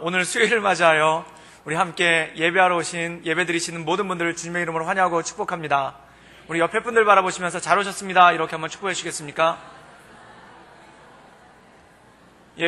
오늘 수요일을 맞이하여 우리 함께 예배하러 오신 예배드리시는 모든 분들을 주님의 이름으로 환영하고 축복합니다. 우리 옆에 분들 바라보시면서 잘 오셨습니다. 이렇게 한번 축복해 주시겠습니까?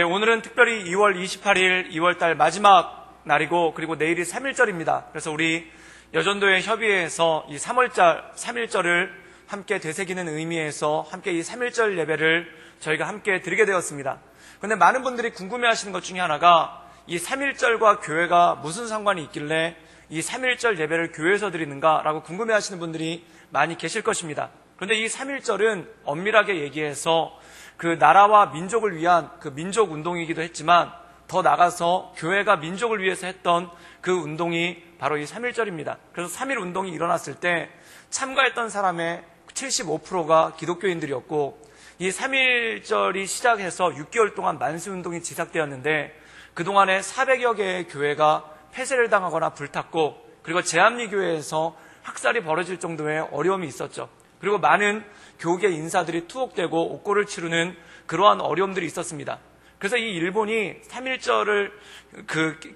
오늘은 특별히 2월 28일 2월달 마지막 날이고, 그리고 내일이 3일절입니다. 그래서 우리 여전도의 협의회에서 이 3일절을 함께 되새기는 의미에서 함께 이 3일절 예배를 저희가 함께 드리게 되었습니다. 근데 많은 분들이 궁금해 하시는 것 중에 하나가, 이 3일절과 교회가 무슨 상관이 있길래 이 3일절 예배를 교회에서 드리는가라고 궁금해 하시는 분들이 많이 계실 것입니다. 그런데 이 3일절은 엄밀하게 얘기해서 그 나라와 민족을 위한 그 민족 운동이기도 했지만, 더 나가서 교회가 민족을 위해서 했던 그 운동이 바로 이 3일절입니다. 그래서 3일 운동이 일어났을 때 참가했던 사람의 75%가 기독교인들이었고, 이 3.1절이 시작해서 6개월 동안 만세운동이 지속되었는데, 그동안에 400여 개의 교회가 폐쇄를 당하거나 불탔고, 그리고 제합리교회에서 학살이 벌어질 정도의 어려움이 있었죠. 그리고 많은 교계 인사들이 투옥되고 옥고를 치르는 그러한 어려움들이 있었습니다. 그래서 이 일본이 3.1절을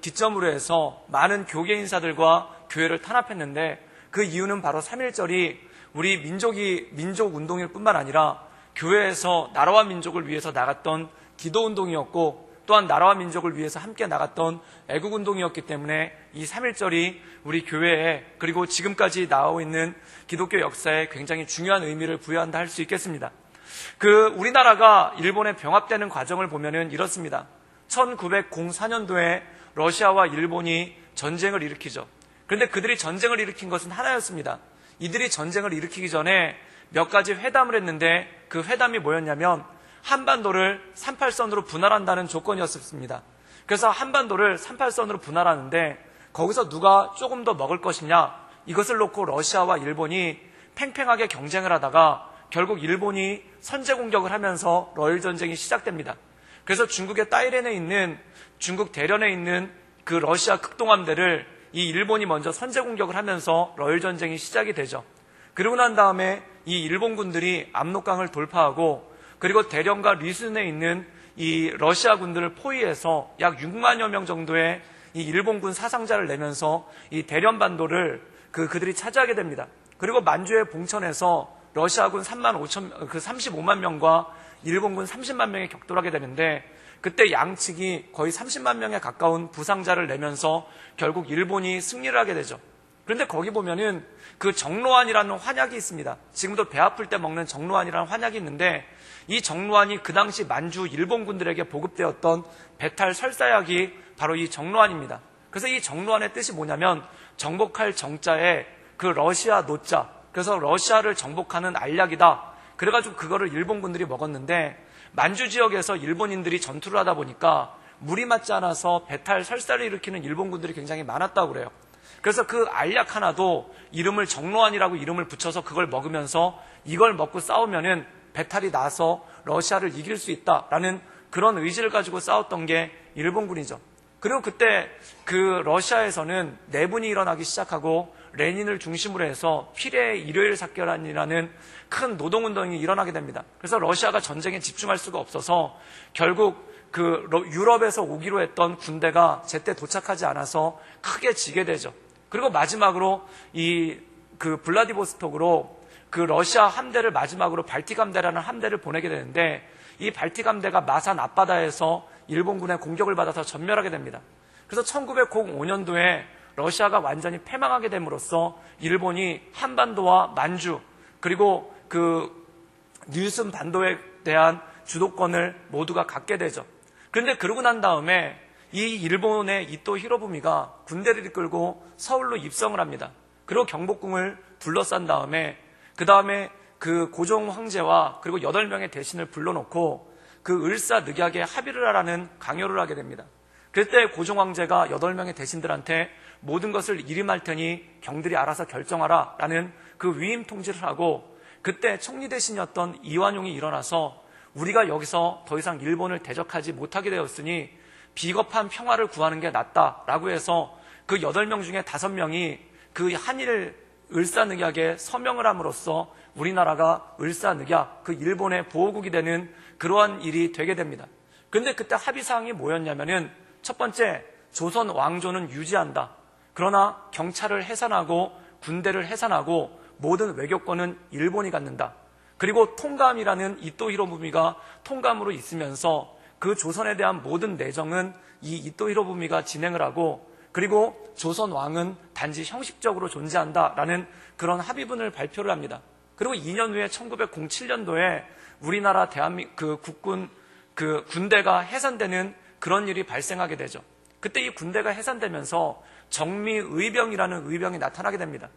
기점으로 해서 많은 교계 인사들과 교회를 탄압했는데, 그 이유는 바로 3.1절이 우리 민족 운동일 뿐만 아니라 교회에서 나라와 민족을 위해서 나갔던 기도운동이었고, 또한 나라와 민족을 위해서 함께 나갔던 애국운동이었기 때문에 이 3.1절이 우리 교회에, 그리고 지금까지 나오고 있는 기독교 역사에 굉장히 중요한 의미를 부여한다 할 수 있겠습니다. 우리나라가 일본에 병합되는 과정을 보면은 이렇습니다. 1904년도에 러시아와 일본이 전쟁을 일으키죠. 그런데 그들이 전쟁을 일으킨 것은 하나였습니다. 이들이 전쟁을 일으키기 전에 몇 가지 회담을 했는데, 그 회담이 뭐였냐면 한반도를 38선으로 분할한다는 조건이었습니다. 그래서 한반도를 38선으로 분할하는데 거기서 누가 조금 더 먹을 것이냐, 이것을 놓고 러시아와 일본이 팽팽하게 경쟁을 하다가 결국 일본이 선제 공격을 하면서 러일 전쟁이 시작됩니다. 그래서 중국의 따이렌에 있는, 중국 대련에 있는 그 러시아 극동함대를 이 일본이 먼저 선제 공격을 하면서 러일 전쟁이 시작이 되죠. 그리고 난 다음에 이 일본군들이 압록강을 돌파하고, 그리고 대련과 리순에 있는 이 러시아 군들을 포위해서 약 6만여 명 정도의 이 일본군 사상자를 내면서 이 대련반도를 그들이 차지하게 됩니다. 그리고 만주의 봉천에서 러시아군 35만 명과 일본군 30만 명이 격돌하게 되는데, 그때 양측이 거의 30만 명에 가까운 부상자를 내면서 결국 일본이 승리를 하게 되죠. 그런데 거기 보면은 그 정로환이라는 환약이 있습니다. 지금도 배 아플 때 먹는 정로환이라는 환약이 있는데, 이 정로환이 그 당시 만주 일본군들에게 보급되었던 배탈 설사약이 바로 이 정로환입니다. 그래서 이 정로환의 뜻이 뭐냐면, 정복할 정자에 그 러시아 노자, 그래서 러시아를 정복하는 알약이다. 그래가지고 그거를 일본군들이 먹었는데, 만주 지역에서 일본인들이 전투를 하다 보니까 물이 맞지 않아서 배탈 설사를 일으키는 일본군들이 굉장히 많았다고 그래요. 그래서 그 알약 하나도 이름을 정로환이라고 이름을 붙여서 그걸 먹으면서 이걸 먹고 싸우면은 배탈이 나서 러시아를 이길 수 있다라는 그런 의지를 가지고 싸웠던 게 일본군이죠. 그리고 그때 그 러시아에서는 내분이 일어나기 시작하고, 레닌을 중심으로 해서 피레 일요일 사결란이라는 큰 노동운동이 일어나게 됩니다. 그래서 러시아가 전쟁에 집중할 수가 없어서 결국 유럽에서 오기로 했던 군대가 제때 도착하지 않아서 크게 지게 되죠. 그리고 마지막으로 블라디보스톡으로 그 러시아 함대를 마지막으로 발틱 함대라는 함대를 보내게 되는데, 이 발틱 함대가 마산 앞바다에서 일본군의 공격을 받아서 전멸하게 됩니다. 그래서 1905년도에 러시아가 완전히 패망하게 됨으로써 일본이 한반도와 만주, 그리고 뉴슨 반도에 대한 주도권을 모두가 갖게 되죠. 그런데 그러고 난 다음에 이 일본의 이토 히로부미가 군대를 이끌고 서울로 입성을 합니다. 그리고 경복궁을 둘러싼 다음에 그 고종 황제와 그리고 8명의 대신을 불러놓고 그 을사늑약에 합의를 하라는 강요를 하게 됩니다. 그때 고종 황제가 8명의 대신들한테 모든 것을 일임할 테니 경들이 알아서 결정하라 라는 그 위임 통지를 하고, 그때 총리 대신이었던 이완용이 일어나서 우리가 여기서 더 이상 일본을 대적하지 못하게 되었으니 비겁한 평화를 구하는 게 낫다라고 해서 그 8명 중에 5명이 그 한일 을사늑약에 서명을 함으로써 우리나라가 을사늑약, 그 일본의 보호국이 되는 그러한 일이 되게 됩니다. 근데 그때 합의사항이 뭐였냐면은 첫 번째, 조선 왕조는 유지한다. 그러나 경찰을 해산하고 군대를 해산하고 모든 외교권은 일본이 갖는다. 그리고 통감이라는 이토 히로부미가 통감으로 있으면서 그 조선에 대한 모든 내정은 이 이토 히로부미가 진행을 하고, 그리고 조선 왕은 단지 형식적으로 존재한다라는 그런 합의문을 발표를 합니다. 그리고 2년 후에 1907년도에 우리나라 대한민국 국군 군대가 해산되는 그런 일이 발생하게 되죠. 그때 이 군대가 해산되면서 정미의병이라는 의병이 나타나게 됩니다.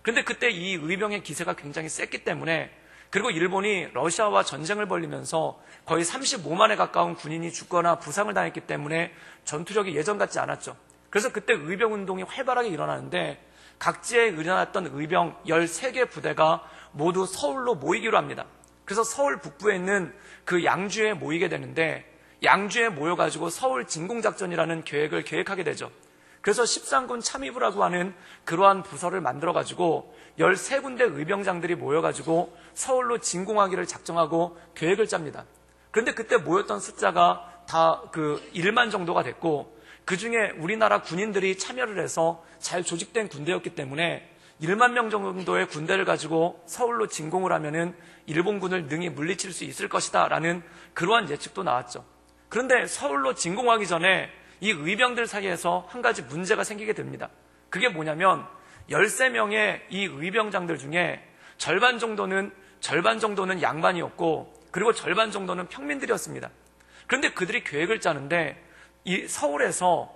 그런데 그때 이 의병의 기세가 굉장히 셌기 때문에, 그리고 일본이 러시아와 전쟁을 벌이면서 거의 35만에 가까운 군인이 죽거나 부상을 당했기 때문에 전투력이 예전 같지 않았죠. 그래서 그때 의병운동이 활발하게 일어나는데, 각지에 일어났던 의병 13개 부대가 모두 서울로 모이기로 합니다. 그래서 서울 북부에 있는 그 양주에 모이게 되는데, 양주에 모여가지고 서울 진공작전이라는 계획을 계획하게 되죠. 그래서 13군 참의부라고 하는 그러한 부서를 만들어가지고 13군데 의병장들이 모여가지고 서울로 진공하기를 작정하고 계획을 짭니다. 그런데 그때 모였던 숫자가 다 1만 정도가 됐고, 그 중에 우리나라 군인들이 참여를 해서 잘 조직된 군대였기 때문에 1만 명 정도의 군대를 가지고 서울로 진공을 하면은 일본군을 능히 물리칠 수 있을 것이다 라는 그러한 예측도 나왔죠. 그런데 서울로 진공하기 전에 이 의병들 사이에서 한 가지 문제가 생기게 됩니다. 그게 뭐냐면 13명의 이 의병장들 중에 절반 정도는 양반이었고, 그리고 절반 정도는 평민들이었습니다. 그런데 그들이 계획을 짜는데, 이 서울에서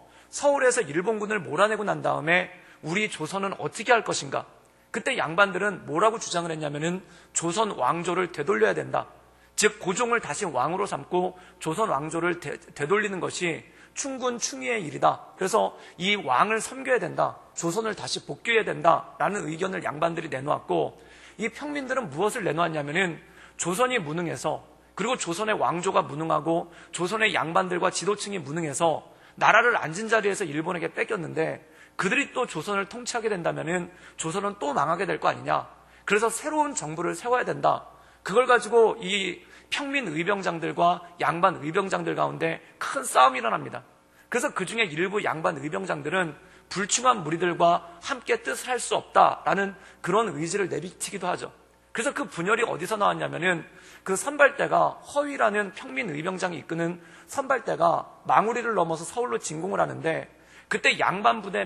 일본군을 몰아내고 난 다음에 우리 조선은 어떻게 할 것인가? 그때 양반들은 뭐라고 주장을 했냐면은 조선 왕조를 되돌려야 된다. 즉 고종을 다시 왕으로 삼고 조선 왕조를 되돌리는 것이 충군 충의의 일이다. 그래서 이 왕을 섬겨야 된다. 조선을 다시 복귀해야 된다라는 의견을 양반들이 내놓았고, 이 평민들은 무엇을 내놓았냐면은 조선이 무능해서, 그리고 조선의 왕조가 무능하고 조선의 양반들과 지도층이 무능해서 나라를 앉은 자리에서 일본에게 뺏겼는데, 그들이 또 조선을 통치하게 된다면은 조선은 또 망하게 될 거 아니냐. 그래서 새로운 정부를 세워야 된다. 그걸 가지고 이 평민 의병장들과 양반 의병장들 가운데 큰 싸움이 일어납니다. 그래서 그 중에 일부 양반 의병장들은 불충한 무리들과 함께 뜻을 할 수 없다라는 그런 의지를 내비치기도 하죠. 그래서 그 분열이 어디서 나왔냐면은 그 선발대가, 허위라는 평민 의병장이 이끄는 선발대가 망우리를 넘어서 서울로 진공을 하는데, 그때 양반 부대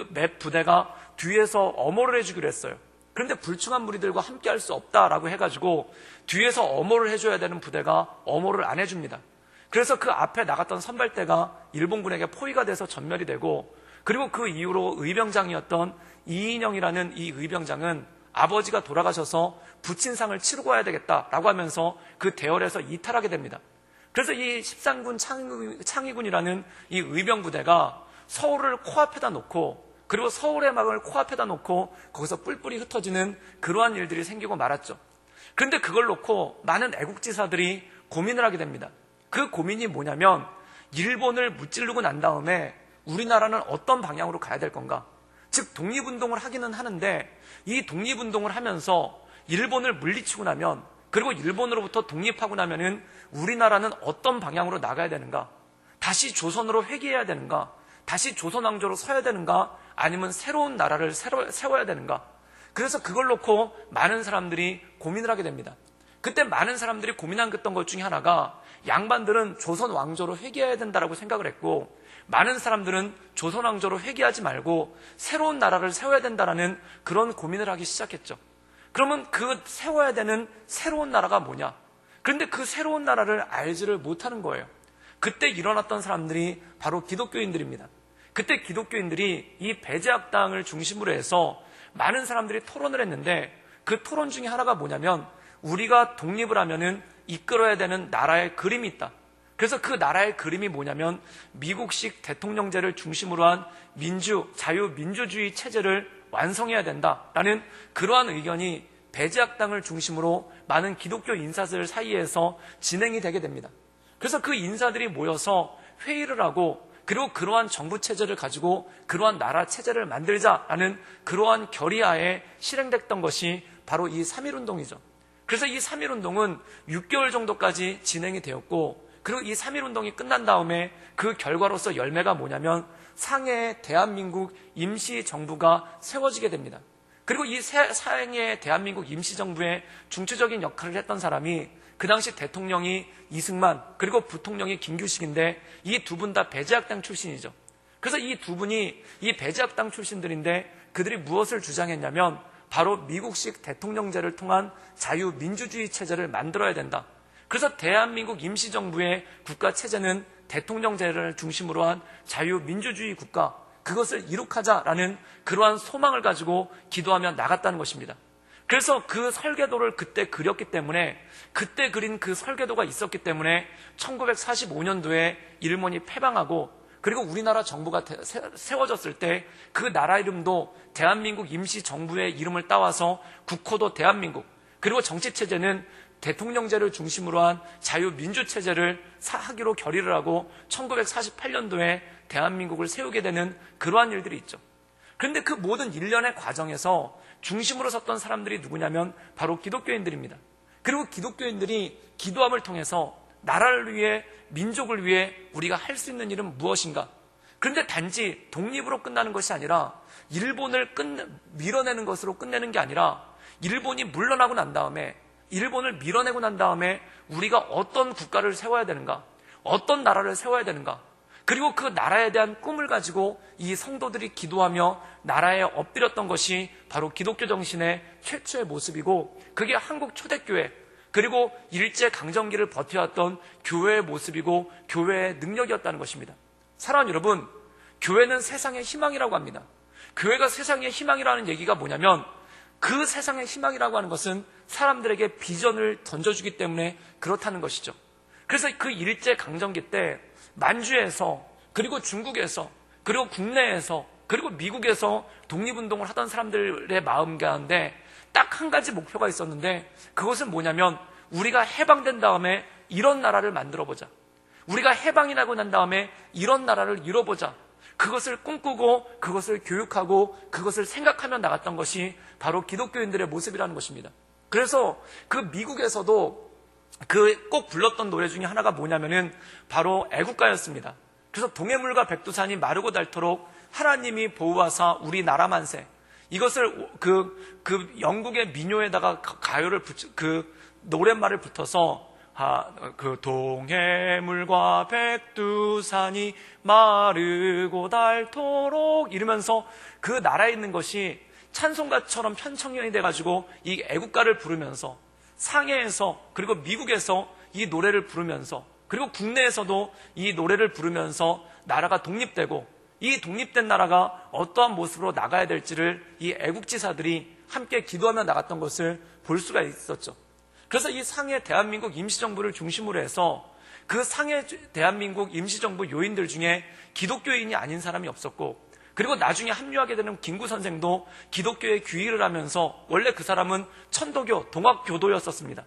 몇 부대가 뒤에서 엄호를 해주기로 했어요. 그런데 불충한 무리들과 함께 할 수 없다라고 해가지고 뒤에서 엄호를 해줘야 되는 부대가 엄호를 안 해줍니다. 그래서 그 앞에 나갔던 선발대가 일본군에게 포위가 돼서 전멸이 되고, 그리고 그 이후로 의병장이었던 이인영이라는 이 의병장은 아버지가 돌아가셔서 부친상을 치르고 와야 되겠다라고 하면서 그 대열에서 이탈하게 됩니다. 그래서 이 13군 창의군이라는 이 의병부대가 서울을 코앞에다 놓고, 그리고 서울의 막을 코앞에다 놓고 거기서 뿔뿔이 흩어지는 그러한 일들이 생기고 말았죠. 그런데 그걸 놓고 많은 애국지사들이 고민을 하게 됩니다. 그 고민이 뭐냐면, 일본을 무찌르고 난 다음에 우리나라는 어떤 방향으로 가야 될 건가? 즉 독립운동을 하기는 하는데, 이 독립운동을 하면서 일본을 물리치고 나면, 그리고 일본으로부터 독립하고 나면은 우리나라는 어떤 방향으로 나가야 되는가? 다시 조선으로 회귀해야 되는가? 다시 조선 왕조로 서야 되는가? 아니면 새로운 나라를 세워야 되는가? 그래서 그걸 놓고 많은 사람들이 고민을 하게 됩니다. 그때 많은 사람들이 고민했던 것 중에 하나가, 양반들은 조선 왕조로 회귀해야 된다라고 생각을 했고, 많은 사람들은 조선 왕조로 회귀하지 말고 새로운 나라를 세워야 된다라는 그런 고민을 하기 시작했죠. 그러면 그 세워야 되는 새로운 나라가 뭐냐? 그런데 그 새로운 나라를 알지를 못하는 거예요. 그때 일어났던 사람들이 바로 기독교인들입니다. 그때 기독교인들이 이 배제학당을 중심으로 해서 많은 사람들이 토론을 했는데, 그 토론 중에 하나가 뭐냐면, 우리가 독립을 하면은 이끌어야 되는 나라의 그림이 있다. 그래서 그 나라의 그림이 뭐냐면, 미국식 대통령제를 중심으로 한 자유민주주의 체제를 완성해야 된다라는 그러한 의견이 배제학당을 중심으로 많은 기독교 인사들 사이에서 진행이 되게 됩니다. 그래서 그 인사들이 모여서 회의를 하고, 그리고 그러한 정부 체제를 가지고 그러한 나라 체제를 만들자라는 그러한 결의하에 실행됐던 것이 바로 이 3.1운동이죠. 그래서 이 3.1운동은 6개월 정도까지 진행이 되었고, 그리고 이 3.1운동이 끝난 다음에 그 결과로서 열매가 뭐냐면 상해의 대한민국 임시정부가 세워지게 됩니다. 그리고 이 상해의 대한민국 임시정부의 중추적인 역할을 했던 사람이 그 당시 대통령이 이승만 그리고 부통령이 김규식인데 이 두 분 다 배제학당 출신이죠. 그래서 이 두 분이 이 배제학당 출신들인데 그들이 무엇을 주장했냐면 바로 미국식 대통령제를 통한 자유민주주의 체제를 만들어야 된다. 그래서 대한민국 임시정부의 국가체제는 대통령제를 중심으로 한 자유민주주의 국가, 그것을 이룩하자라는 그러한 소망을 가지고 기도하며 나갔다는 것입니다. 그래서 그 설계도를 그때 그렸기 때문에, 그때 그린 그 설계도가 있었기 때문에 1945년도에 일본이 패방하고 그리고 우리나라 정부가 세워졌을 때 그 나라 이름도 대한민국 임시정부의 이름을 따와서 국호도 대한민국, 그리고 정치체제는 대통령제를 중심으로 한 자유민주체제를 하기로 결의를 하고 1948년도에 대한민국을 세우게 되는 그러한 일들이 있죠. 그런데 그 모든 일련의 과정에서 중심으로 섰던 사람들이 누구냐면 바로 기독교인들입니다. 그리고 기독교인들이 기도함을 통해서 나라를 위해, 민족을 위해 우리가 할 수 있는 일은 무엇인가? 그런데 단지 독립으로 끝나는 것이 아니라 일본을 밀어내는 것으로 끝내는 게 아니라 일본이 물러나고 난 다음에, 일본을 밀어내고 난 다음에 우리가 어떤 국가를 세워야 되는가? 어떤 나라를 세워야 되는가? 그리고 그 나라에 대한 꿈을 가지고 이 성도들이 기도하며 나라에 엎드렸던 것이 바로 기독교 정신의 최초의 모습이고, 그게 한국 초대교회 그리고 일제강점기를 버텨왔던 교회의 모습이고 교회의 능력이었다는 것입니다. 사랑하는 여러분, 교회는 세상의 희망이라고 합니다. 교회가 세상의 희망이라는 얘기가 뭐냐면 그 세상의 희망이라고 하는 것은 사람들에게 비전을 던져주기 때문에 그렇다는 것이죠. 그래서 그 일제강점기 때 만주에서 그리고 중국에서 그리고 국내에서 그리고 미국에서 독립운동을 하던 사람들의 마음 가운데 딱 한 가지 목표가 있었는데, 그것은 뭐냐면 우리가 해방된 다음에 이런 나라를 만들어보자. 우리가 해방이 나고 난 다음에 이런 나라를 이뤄보자. 그것을 꿈꾸고 그것을 교육하고 그것을 생각하며 나갔던 것이 바로 기독교인들의 모습이라는 것입니다. 그래서 그 미국에서도 그 꼭 불렀던 노래 중에 하나가 뭐냐면은 바로 애국가였습니다. 그래서 동해물과 백두산이 마르고 닳도록 하나님이 보호하사 우리 나라 만세, 이것을 그 영국의 민요에다가 가요를 그 노랫말을 붙어서 그 동해물과 백두산이 마르고 닳도록 이러면서 그 나라에 있는 것이 찬송가처럼 편청연이 돼가지고 이 애국가를 부르면서 상해에서 그리고 미국에서 이 노래를 부르면서 그리고 국내에서도 이 노래를 부르면서 나라가 독립되고, 이 독립된 나라가 어떠한 모습으로 나가야 될지를 이 애국지사들이 함께 기도하며 나갔던 것을 볼 수가 있었죠. 그래서 이 상해 대한민국 임시정부를 중심으로 해서 그 상해 대한민국 임시정부 요인들 중에 기독교인이 아닌 사람이 없었고, 그리고 나중에 합류하게 되는 김구 선생도 기독교에 귀의를 하면서 원래 그 사람은 천도교, 동학교도였었습니다.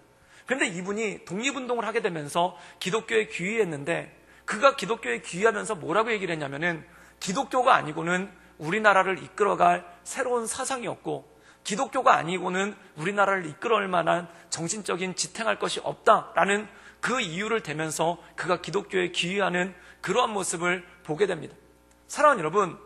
그런데 이분이 독립운동을 하게 되면서 기독교에 귀의했는데, 그가 기독교에 귀의하면서 뭐라고 얘기를 했냐면은 기독교가 아니고는 우리나라를 이끌어갈 새로운 사상이었고, 기독교가 아니고는 우리나라를 이끌어올 만한 정신적인 지탱할 것이 없다라는 그 이유를 대면서 그가 기독교에 귀의하는 그러한 모습을 보게 됩니다. 사랑하는 여러분,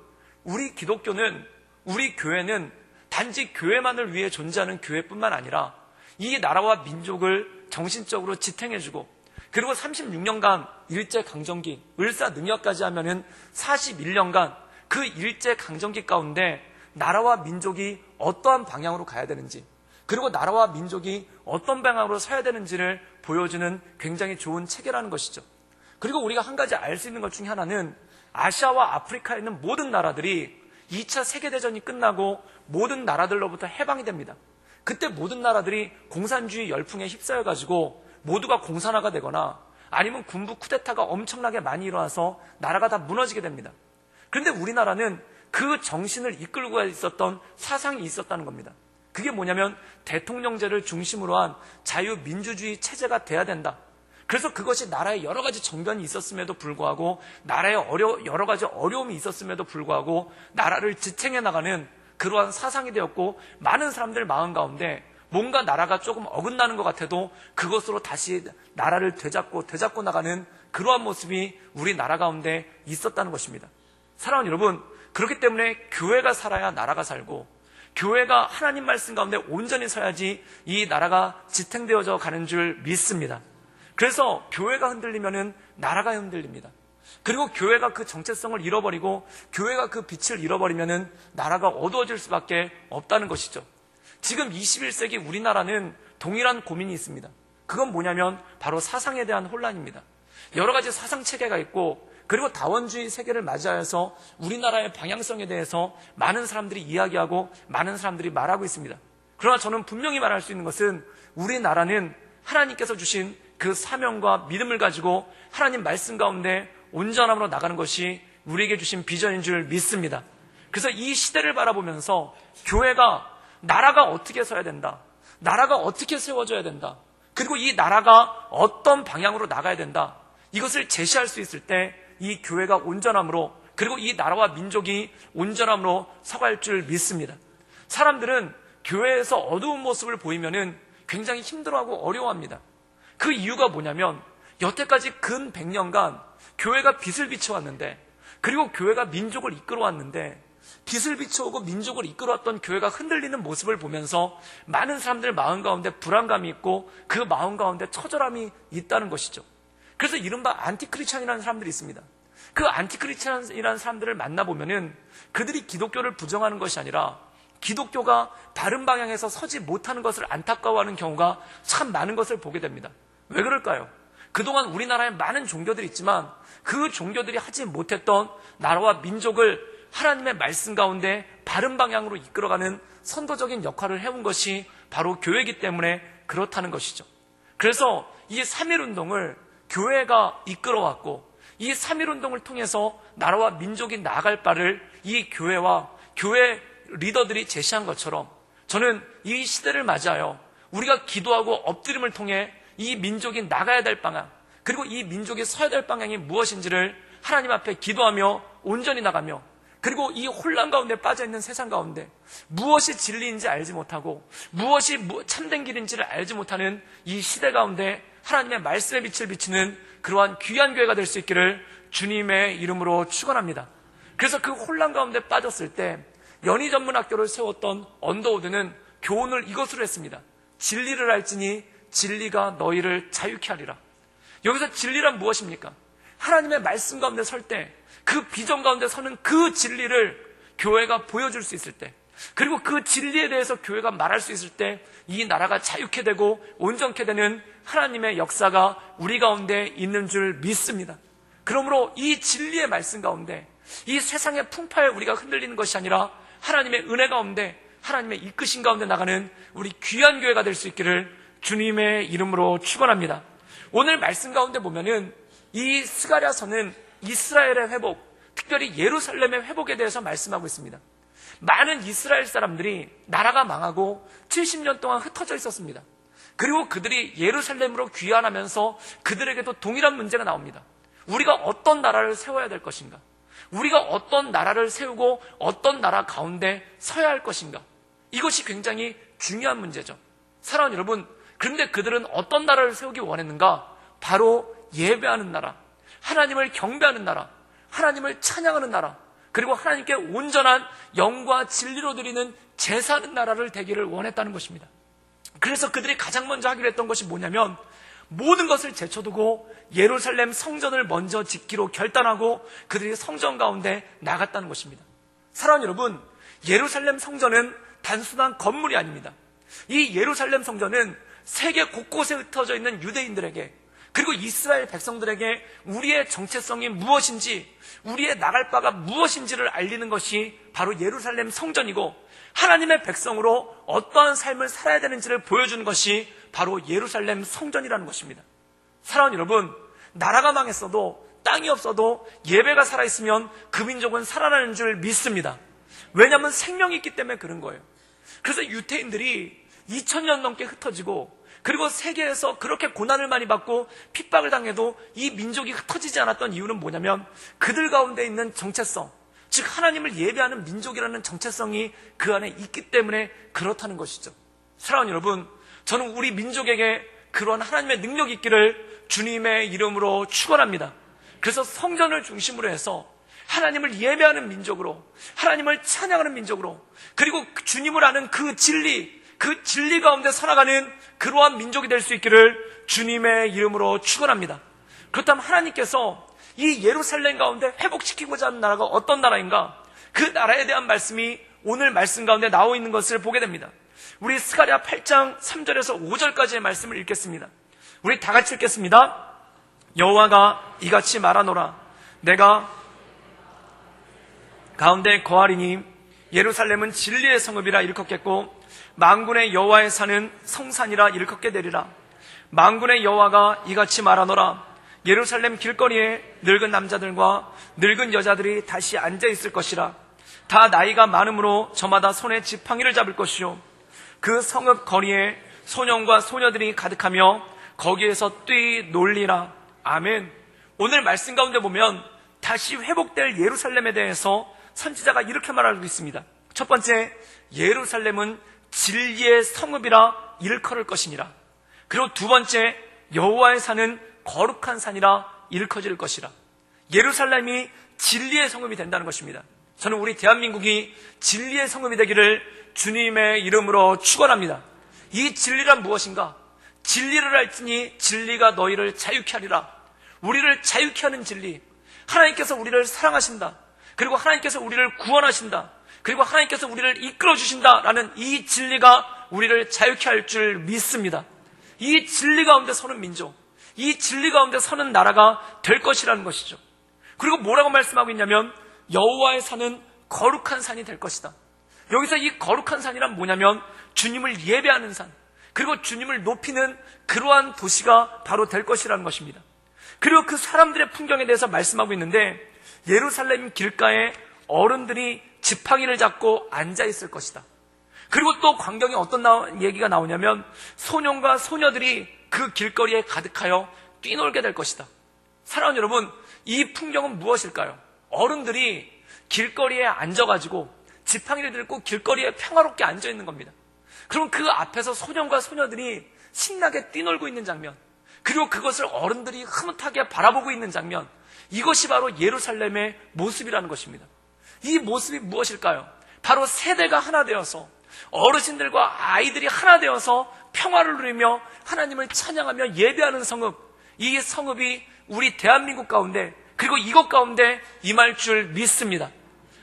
우리 기독교는, 우리 교회는 단지 교회만을 위해 존재하는 교회뿐만 아니라 이 나라와 민족을 정신적으로 지탱해주고, 그리고 36년간 일제강점기, 을사능력까지 하면은 41년간 그 일제강점기 가운데 나라와 민족이 어떠한 방향으로 가야 되는지, 그리고 나라와 민족이 어떤 방향으로 서야 되는지를 보여주는 굉장히 좋은 체계라는 것이죠. 그리고 우리가 한 가지 알 수 있는 것 중에 하나는 아시아와 아프리카에 있는 모든 나라들이 2차 세계대전이 끝나고 모든 나라들로부터 해방이 됩니다. 그때 모든 나라들이 공산주의 열풍에 휩싸여가지고 모두가 공산화가 되거나 아니면 군부 쿠데타가 엄청나게 많이 일어나서 나라가 다 무너지게 됩니다. 그런데 우리나라는 그 정신을 이끌고 있었던 사상이 있었다는 겁니다. 그게 뭐냐면 대통령제를 중심으로 한 자유민주주의 체제가 돼야 된다. 그래서 그것이 나라에 여러 가지 정변이 있었음에도 불구하고, 나라에 여러 가지 어려움이 있었음에도 불구하고 나라를 지탱해 나가는 그러한 사상이 되었고, 많은 사람들 마음 가운데 뭔가 나라가 조금 어긋나는 것 같아도 그것으로 다시 나라를 되잡고 나가는 그러한 모습이 우리나라 가운데 있었다는 것입니다. 사랑하는 여러분, 그렇기 때문에 교회가 살아야 나라가 살고, 교회가 하나님 말씀 가운데 온전히 서야지 이 나라가 지탱되어져 가는 줄 믿습니다. 그래서 교회가 흔들리면은 나라가 흔들립니다. 그리고 교회가 그 정체성을 잃어버리고 교회가 그 빛을 잃어버리면은 나라가 어두워질 수밖에 없다는 것이죠. 지금 21세기 우리나라는 동일한 고민이 있습니다. 그건 뭐냐면 바로 사상에 대한 혼란입니다. 여러 가지 사상 체계가 있고, 그리고 다원주의 세계를 맞이하여서 우리나라의 방향성에 대해서 많은 사람들이 이야기하고 많은 사람들이 말하고 있습니다. 그러나 저는 분명히 말할 수 있는 것은 우리나라는 하나님께서 주신 그 사명과 믿음을 가지고 하나님 말씀 가운데 온전함으로 나가는 것이 우리에게 주신 비전인 줄 믿습니다. 그래서 이 시대를 바라보면서 교회가 나라가 어떻게 서야 된다, 나라가 어떻게 세워져야 된다, 그리고 이 나라가 어떤 방향으로 나가야 된다, 이것을 제시할 수 있을 때 이 교회가 온전함으로, 그리고 이 나라와 민족이 온전함으로 서갈 줄 믿습니다. 사람들은 교회에서 어두운 모습을 보이면은 굉장히 힘들어하고 어려워합니다. 그 이유가 뭐냐면 여태까지 근 100년간 교회가 빛을 비춰왔는데, 그리고 교회가 민족을 이끌어왔는데, 빛을 비춰오고 민족을 이끌어왔던 교회가 흔들리는 모습을 보면서 많은 사람들 마음 가운데 불안감이 있고 그 마음 가운데 처절함이 있다는 것이죠. 그래서 이른바 안티크리스찬이라는 사람들이 있습니다. 그 안티크리스찬이라는 사람들을 만나보면은 그들이 기독교를 부정하는 것이 아니라 기독교가 바른 방향에서 서지 못하는 것을 안타까워하는 경우가 참 많은 것을 보게 됩니다. 왜 그럴까요? 그동안 우리나라에 많은 종교들이 있지만 그 종교들이 하지 못했던 나라와 민족을 하나님의 말씀 가운데 바른 방향으로 이끌어가는 선도적인 역할을 해온 것이 바로 교회이기 때문에 그렇다는 것이죠. 그래서 이 3.1운동을 교회가 이끌어왔고, 이 3.1운동을 통해서 나라와 민족이 나아갈 바를 이 교회와 교회 리더들이 제시한 것처럼, 저는 이 시대를 맞이하여 우리가 기도하고 엎드림을 통해 이 민족이 나가야 될 방향, 그리고 이 민족이 서야 될 방향이 무엇인지를 하나님 앞에 기도하며 온전히 나가며, 그리고 이 혼란 가운데 빠져있는 세상 가운데 무엇이 진리인지 알지 못하고 무엇이 참된 길인지를 알지 못하는 이 시대 가운데 하나님의 말씀의 빛을 비치는 그러한 귀한 교회가 될 수 있기를 주님의 이름으로 축원합니다. 그래서 그 혼란 가운데 빠졌을 때 연희전문학교를 세웠던 언더우드는 교훈을 이것으로 했습니다. 진리를 알지니 진리가 너희를 자유케 하리라. 여기서 진리란 무엇입니까? 하나님의 말씀 가운데 설 때, 그 비전 가운데 서는 그 진리를 교회가 보여줄 수 있을 때, 그리고 그 진리에 대해서 교회가 말할 수 있을 때 이 나라가 자유케 되고 온전케 되는 하나님의 역사가 우리 가운데 있는 줄 믿습니다. 그러므로 이 진리의 말씀 가운데, 이 세상의 풍파에 우리가 흔들리는 것이 아니라 하나님의 은혜 가운데, 하나님의 이끄신 가운데 나가는 우리 귀한 교회가 될 수 있기를 주님의 이름으로 축원합니다. 오늘 말씀 가운데 보면은 이 스가랴서는 이스라엘의 회복, 특별히 예루살렘의 회복에 대해서 말씀하고 있습니다. 많은 이스라엘 사람들이 나라가 망하고 70년 동안 흩어져 있었습니다. 그리고 그들이 예루살렘으로 귀환하면서 그들에게도 동일한 문제가 나옵니다. 우리가 어떤 나라를 세워야 될 것인가? 우리가 어떤 나라를 세우고 어떤 나라 가운데 서야 할 것인가? 이것이 굉장히 중요한 문제죠. 사랑하는 여러분, 그런데 그들은 어떤 나라를 세우기 원했는가? 바로 예배하는 나라, 하나님을 경배하는 나라, 하나님을 찬양하는 나라, 그리고 하나님께 온전한 영과 진리로 드리는 제사하는 나라를 되기를 원했다는 것입니다. 그래서 그들이 가장 먼저 하기로 했던 것이 뭐냐면 모든 것을 제쳐두고 예루살렘 성전을 먼저 짓기로 결단하고 그들이 성전 가운데 나갔다는 것입니다. 사랑하는 여러분, 예루살렘 성전은 단순한 건물이 아닙니다. 이 예루살렘 성전은 세계 곳곳에 흩어져 있는 유대인들에게, 그리고 이스라엘 백성들에게 우리의 정체성이 무엇인지, 우리의 나갈 바가 무엇인지를 알리는 것이 바로 예루살렘 성전이고, 하나님의 백성으로 어떠한 삶을 살아야 되는지를 보여주는 것이 바로 예루살렘 성전이라는 것입니다. 사랑하는 여러분, 나라가 망했어도, 땅이 없어도 예배가 살아있으면 그 민족은 살아나는 줄 믿습니다. 왜냐하면 생명이 있기 때문에 그런 거예요. 그래서 유태인들이 2000년 넘게 흩어지고, 그리고 세계에서 그렇게 고난을 많이 받고 핍박을 당해도 이 민족이 흩어지지 않았던 이유는 뭐냐면 그들 가운데 있는 정체성, 즉 하나님을 예배하는 민족이라는 정체성이 그 안에 있기 때문에 그렇다는 것이죠. 사랑하는 여러분, 저는 우리 민족에게 그런 하나님의 능력이 있기를 주님의 이름으로 축원합니다. 그래서 성전을 중심으로 해서 하나님을 예배하는 민족으로, 하나님을 찬양하는 민족으로, 그리고 주님을 아는 그 진리 가운데 살아가는 그러한 민족이 될 수 있기를 주님의 이름으로 축원합니다. 그렇다면 하나님께서 이 예루살렘 가운데 회복시키고자 하는 나라가 어떤 나라인가? 그 나라에 대한 말씀이 오늘 말씀 가운데 나와 있는 것을 보게 됩니다. 우리 스가랴 8장 3절에서 5절까지의 말씀을 읽겠습니다. 우리 다 같이 읽겠습니다. 여호와가 이같이 말하노라. 내가 가운데 거하리니 예루살렘은 진리의 성읍이라 일컫겠고 만군의 여호와의 산은 성산이라 일컫게 되리라. 만군의 여호와가 이같이 말하노라. 예루살렘 길거리에 늙은 남자들과 늙은 여자들이 다시 앉아있을 것이라. 다 나이가 많으므로 저마다 손에 지팡이를 잡을 것이요 그 성읍 거리에 소년과 소녀들이 가득하며 거기에서 뛰놀리라. 아멘. 오늘 말씀 가운데 보면 다시 회복될 예루살렘에 대해서 선지자가 이렇게 말하고 있습니다. 첫 번째, 예루살렘은 진리의 성읍이라 일컬을 것이니라. 그리고 두 번째, 여호와의 산은 거룩한 산이라 일컬어질 것이라. 예루살렘이 진리의 성읍이 된다는 것입니다. 저는 우리 대한민국이 진리의 성읍이 되기를 주님의 이름으로 축원합니다. 이 진리란 무엇인가? 진리를 알지니 진리가 너희를 자유케 하리라. 우리를 자유케 하는 진리. 하나님께서 우리를 사랑하신다. 그리고 하나님께서 우리를 구원하신다. 그리고 하나님께서 우리를 이끌어 주신다라는 이 진리가 우리를 자유케 할 줄 믿습니다. 이 진리 가운데 서는 민족, 이 진리 가운데 서는 나라가 될 것이라는 것이죠. 그리고 뭐라고 말씀하고 있냐면 여호와의 산은 거룩한 산이 될 것이다. 여기서 이 거룩한 산이란 뭐냐면 주님을 예배하는 산, 그리고 주님을 높이는 그러한 도시가 바로 될 것이라는 것입니다. 그리고 그 사람들의 풍경에 대해서 말씀하고 있는데 예루살렘 길가에 어른들이 지팡이를 잡고 앉아있을 것이다. 그리고 또 광경에 어떤 얘기가 나오냐면 소년과 소녀들이 그 길거리에 가득하여 뛰놀게 될 것이다. 사랑하는 여러분, 이 풍경은 무엇일까요? 어른들이 길거리에 앉아가지고 지팡이를 들고 길거리에 평화롭게 앉아있는 겁니다. 그럼 그 앞에서 소년과 소녀들이 신나게 뛰놀고 있는 장면, 그리고 그것을 어른들이 흐뭇하게 바라보고 있는 장면, 이것이 바로 예루살렘의 모습이라는 것입니다. 이 모습이 무엇일까요? 바로 세대가 하나 되어서 어르신들과 아이들이 하나 되어서 평화를 누리며 하나님을 찬양하며 예배하는 성읍, 이 성읍이 우리 대한민국 가운데, 그리고 이곳 가운데 임할 줄 믿습니다.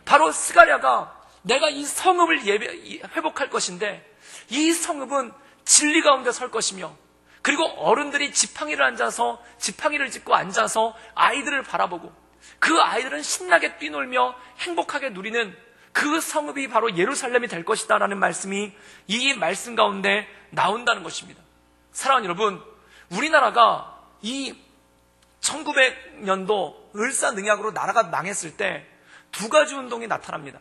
바로 스가랴가 내가 이 성읍을 회복할 것인데 이 성읍은 진리 가운데 설 것이며, 그리고 어른들이 지팡이를 짚고 앉아서 아이들을 바라보고 그 아이들은 신나게 뛰놀며 행복하게 누리는 그 성읍이 바로 예루살렘이 될 것이다 라는 말씀이 이 말씀 가운데 나온다는 것입니다. 사랑하는 여러분, 우리나라가 이 1900년도 을사능약으로 나라가 망했을 때 두 가지 운동이 나타납니다.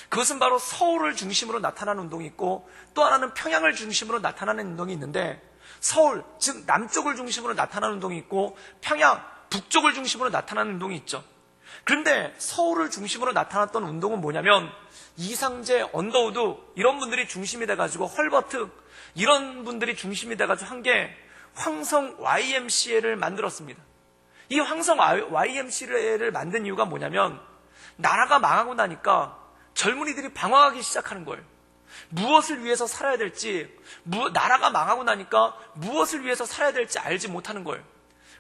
그것은 바로 서울을 중심으로 나타나는 운동이 있고 또 하나는 평양을 중심으로 나타나는 운동이 있는데, 서울, 즉 남쪽을 중심으로 나타나는 운동이 있고 평양, 북쪽을 중심으로 나타나는 운동이 있죠. 그런데 서울을 중심으로 나타났던 운동은 뭐냐면 이상재, 언더우드 이런 분들이 중심이 돼가지고, 헐버트 이런 분들이 중심이 돼가지고 한 게 황성 YMCA를 만들었습니다. 이 황성 YMCA를 만든 이유가 뭐냐면 나라가 망하고 나니까 젊은이들이 방황하기 시작하는 거예요. 무엇을 위해서 살아야 될지, 나라가 망하고 나니까 무엇을 위해서 살아야 될지 알지 못하는 거예요.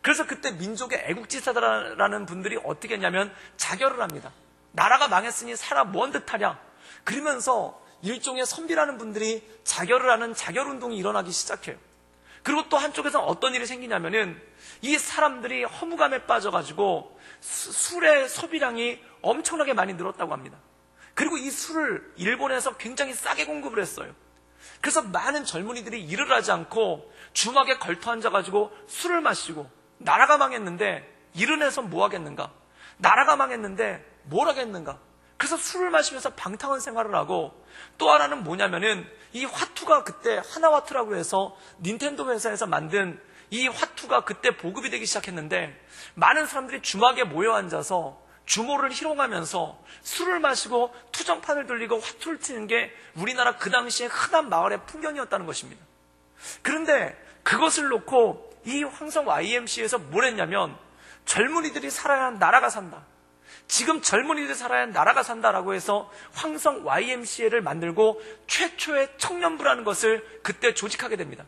그래서 그때 민족의 애국지사라는 분들이 어떻게 했냐면 자결을 합니다. 나라가 망했으니 살아 뭔 듯하냐. 그러면서 일종의 선비라는 분들이 자결을 하는 자결운동이 일어나기 시작해요. 그리고 또 한쪽에서 어떤 일이 생기냐면은 이 사람들이 허무감에 빠져가지고 술의 소비량이 엄청나게 많이 늘었다고 합니다. 그리고 이 술을 일본에서 굉장히 싸게 공급을 했어요. 그래서 많은 젊은이들이 일을 하지 않고 주막에 걸터 앉아가지고 술을 마시고, 나라가 망했는데 일은 해서 뭐 하겠는가? 나라가 망했는데 뭘 하겠는가? 그래서 술을 마시면서 방탕한 생활을 하고, 또 하나는 뭐냐면은 이 화투가 그때 하나화투라고 해서 닌텐도 회사에서 만든 이 화투가 그때 보급이 되기 시작했는데 많은 사람들이 주막에 모여 앉아서 주모를 희롱하면서 술을 마시고 투정판을 돌리고 화투를 치는 게 우리나라 그 당시에 흔한 마을의 풍경이었다는 것입니다. 그런데 그것을 놓고 이 황성 YMCA에서 뭘 했냐면 젊은이들이 살아야 하는 나라가 산다. 지금 젊은이들이 살아야 하는 나라가 산다라고 해서 황성 YMCA를 만들고 최초의 청년부라는 것을 그때 조직하게 됩니다.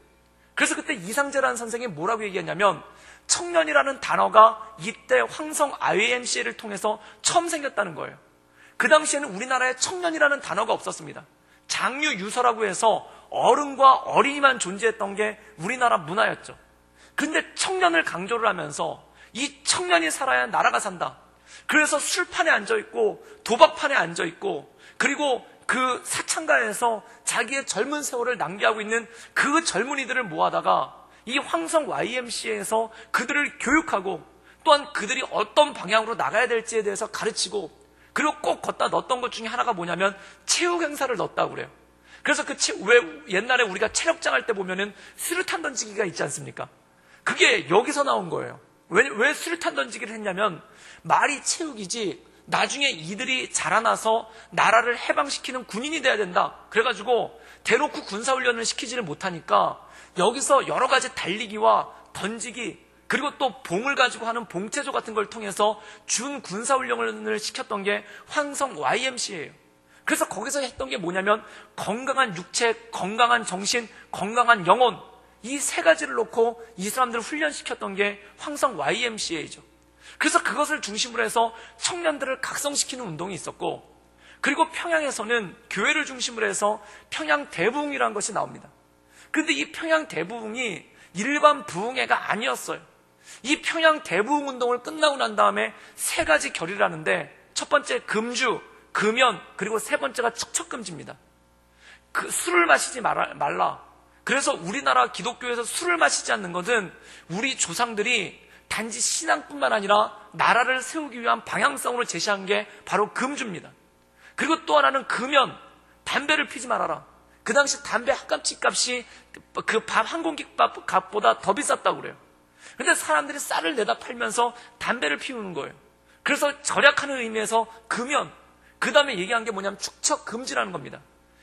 그래서 그때 이상재라는 선생님이 뭐라고 얘기했냐면 청년이라는 단어가 이때 황성 YMCA를 통해서 처음 생겼다는 거예요. 그 당시에는 우리나라에 청년이라는 단어가 없었습니다. 장유 유서라고 해서 어른과 어린이만 존재했던 게 우리나라 문화였죠. 그런데 청년을 강조를 하면서 이 청년이 살아야 하는 나라가 산다. 그래서 술판에 앉아있고 도박판에 앉아있고 그리고 그 사창가에서 자기의 젊은 세월을 낭비하고 있는 그 젊은이들을 모아다가 이 황성 YMCA에서 그들을 교육하고 또한 그들이 어떤 방향으로 나가야 될지에 대해서 가르치고 그리고 꼭 걷다 넣었던 것 중에 하나가 뭐냐면 체육 행사를 넣었다고 그래요. 그래서 왜 옛날에 우리가 체력장 할 때 보면은 수류탄 던지기가 있지 않습니까? 그게 여기서 나온 거예요. 왜 수류탄 던지기를 했냐면 말이 체육이지 나중에 이들이 자라나서 나라를 해방시키는 군인이 돼야 된다. 그래가지고 대놓고 군사훈련을 시키지를 못하니까 여기서 여러 가지 달리기와 던지기 그리고 또 봉을 가지고 하는 봉체조 같은 걸 통해서 준 군사훈련을 시켰던 게 황성 YMCA예요. 그래서 거기서 했던 게 뭐냐면 건강한 육체, 건강한 정신, 건강한 영혼 이 세 가지를 놓고 이 사람들을 훈련시켰던 게 황성 YMCA죠. 그래서 그것을 중심으로 해서 청년들을 각성시키는 운동이 있었고 그리고 평양에서는 교회를 중심으로 해서 평양 대부흥이라는 것이 나옵니다. 그런데 이 평양 대부흥이 일반 부흥회가 아니었어요. 이 평양 대부흥 운동을 끝나고 난 다음에 세 가지 결의를 하는데 첫 번째 금주, 금연, 그리고 세 번째가 척척금지입니다. 술을 마시지 말라. 그래서 우리나라 기독교에서 술을 마시지 않는 것은 우리 조상들이 단지 신앙뿐만 아니라 나라를 세우기 위한 방향성으로 제시한 게 바로 금주입니다. 그리고 또 하나는 금연, 담배를 피지 말아라. 그 당시 담배 한 값치 값이 그 밥 한 공기 값보다 더 비쌌다고 그래요. 근데 사람들이 쌀을 내다 팔면서 담배를 피우는 거예요. 그래서 절약하는 의미에서 금연, 그 다음에 얘기한 게 뭐냐면 축척금지라는 겁니다.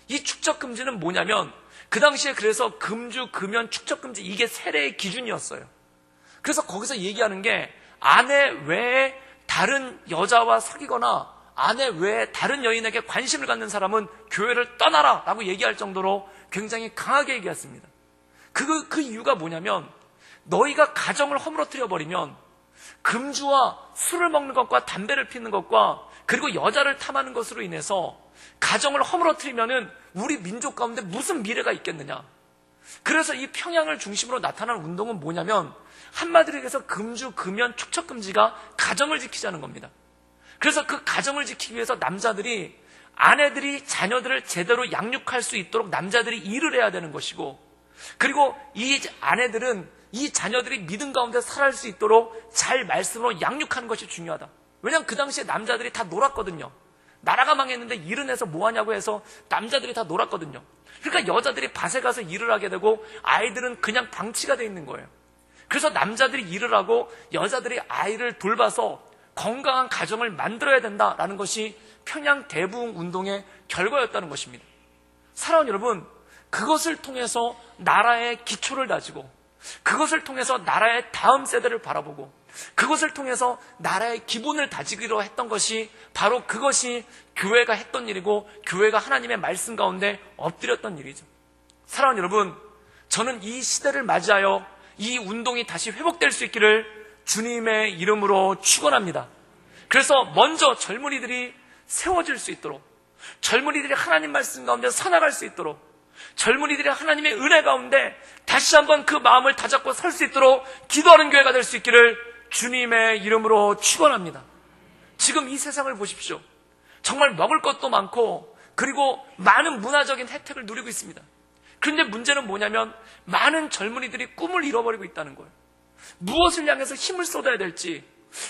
이 축척금지는 뭐냐면 그 당시에 그래서 금주, 금연, 축척금지 이게 세례의 기준이었어요. 그래서 거기서 얘기하는 게 아내 외에 다른 여자와 사귀거나 아내 외에 다른 여인에게 관심을 갖는 사람은 교회를 떠나라 라고 얘기할 정도로 굉장히 강하게 얘기했습니다. 그 이유가 뭐냐면 너희가 가정을 허물어뜨려 버리면 금주와 술을 먹는 것과 담배를 피우는 것과 그리고 여자를 탐하는 것으로 인해서 가정을 허물어뜨리면은 우리 민족 가운데 무슨 미래가 있겠느냐. 그래서 이 평양을 중심으로 나타나는 운동은 뭐냐면 한마디로 얘기해서 금주, 금연, 축척금지가 가정을 지키자는 겁니다. 그래서 그 가정을 지키기 위해서 남자들이 아내들이 자녀들을 제대로 양육할 수 있도록 남자들이 일을 해야 되는 것이고 그리고 이 아내들은 이 자녀들이 믿음 가운데 살아갈 수 있도록 잘 말씀으로 양육하는 것이 중요하다. 왜냐하면 그 당시에 남자들이 다 놀았거든요. 나라가 망했는데 일은 해서 뭐하냐고 해서 남자들이 다 놀았거든요. 그러니까 여자들이 밭에 가서 일을 하게 되고 아이들은 그냥 방치가 돼 있는 거예요. 그래서 남자들이 일을 하고 여자들이 아이를 돌봐서 건강한 가정을 만들어야 된다라는 것이 평양 대부흥 운동의 결과였다는 것입니다. 사랑하는 여러분, 그것을 통해서 나라의 기초를 다지고 그것을 통해서 나라의 다음 세대를 바라보고 그것을 통해서 나라의 기본을 다지기로 했던 것이 바로 그것이 교회가 했던 일이고 교회가 하나님의 말씀 가운데 엎드렸던 일이죠. 사랑하는 여러분, 저는 이 시대를 맞이하여 이 운동이 다시 회복될 수 있기를 주님의 이름으로 축원합니다. 그래서 먼저 젊은이들이 세워질 수 있도록 젊은이들이 하나님 말씀 가운데 서나갈 수 있도록 젊은이들이 하나님의 은혜 가운데 다시 한번 그 마음을 다잡고 설 수 있도록 기도하는 교회가 될 수 있기를 주님의 이름으로 축원합니다. 지금 이 세상을 보십시오. 정말 먹을 것도 많고 그리고 많은 문화적인 혜택을 누리고 있습니다. 그런데 문제는 뭐냐면 많은 젊은이들이 꿈을 잃어버리고 있다는 거예요. 무엇을 향해서 힘을 쏟아야 될지,